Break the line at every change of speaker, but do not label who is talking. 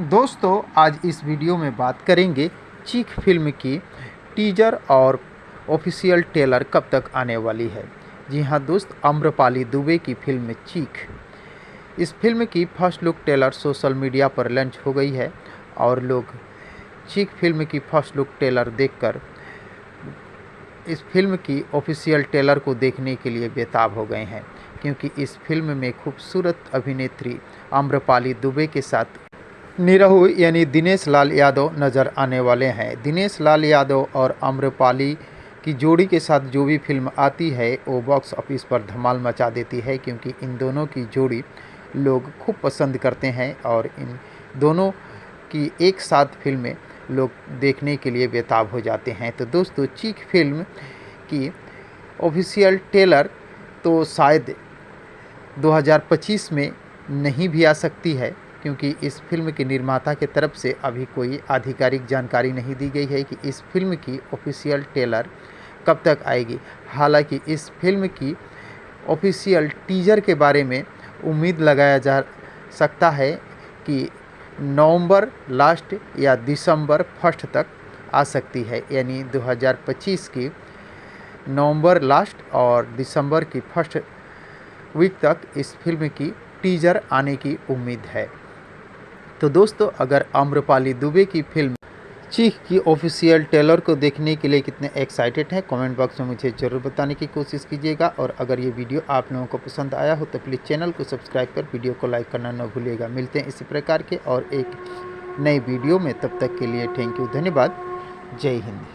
दोस्तों आज इस वीडियो में बात करेंगे चीख फिल्म की टीजर और ऑफिशियल ट्रेलर कब तक आने वाली है। जी हाँ दोस्त, आम्रपाली दुबे की फिल्म चीख, इस फिल्म की first look trailer social media पर लॉन्च हो गई है और लोग चीख फिल्म की फर्स्ट लुक ट्रेलर देखकर इस फिल्म की ऑफिशियल ट्रेलर को देखने के लिए बेताब हो गए हैं, क्योंकि इस फिल्म में खूबसूरत अभिनेत्री आम्रपाली दुबे के साथ निरहु यानी दिनेश लाल यादव नज़र आने वाले हैं। दिनेश लाल यादव और आम्रपाली की जोड़ी के साथ जो भी फिल्म आती है वो बॉक्स ऑफिस पर धमाल मचा देती है, क्योंकि इन दोनों की जोड़ी लोग खूब पसंद करते हैं और इन दोनों की एक साथ फिल्में लोग देखने के लिए बेताब हो जाते हैं। तो दोस्तों चीख फिल्म की ऑफिशियल ट्रेलर तो शायद 2025 में नहीं भी आ सकती है, क्योंकि इस फिल्म के निर्माता के तरफ से अभी कोई आधिकारिक जानकारी नहीं दी गई है कि इस फिल्म की ऑफिशियल ट्रेलर कब तक आएगी। हालांकि इस फिल्म की ऑफिशियल टीजर के बारे में उम्मीद लगाया जा सकता है कि नवंबर लास्ट या दिसंबर फर्स्ट तक आ सकती है, यानी 2025 की नवंबर लास्ट और दिसंबर की फर्स्ट वीक तक इस फिल्म की टीजर आने की उम्मीद है। तो दोस्तों अगर आम्रपाली दुबे की फिल्म चीख की ऑफिशियल ट्रेलर को देखने के लिए कितने एक्साइटेड हैं, कमेंट बॉक्स में मुझे ज़रूर बताने की कोशिश कीजिएगा। और अगर ये वीडियो आप लोगों को पसंद आया हो तो प्लीज़ चैनल को सब्सक्राइब कर वीडियो को लाइक करना न भूलिएगा। मिलते हैं इसी प्रकार के और एक नई वीडियो में, तब तक के लिए थैंक यू, धन्यवाद, जय हिंद।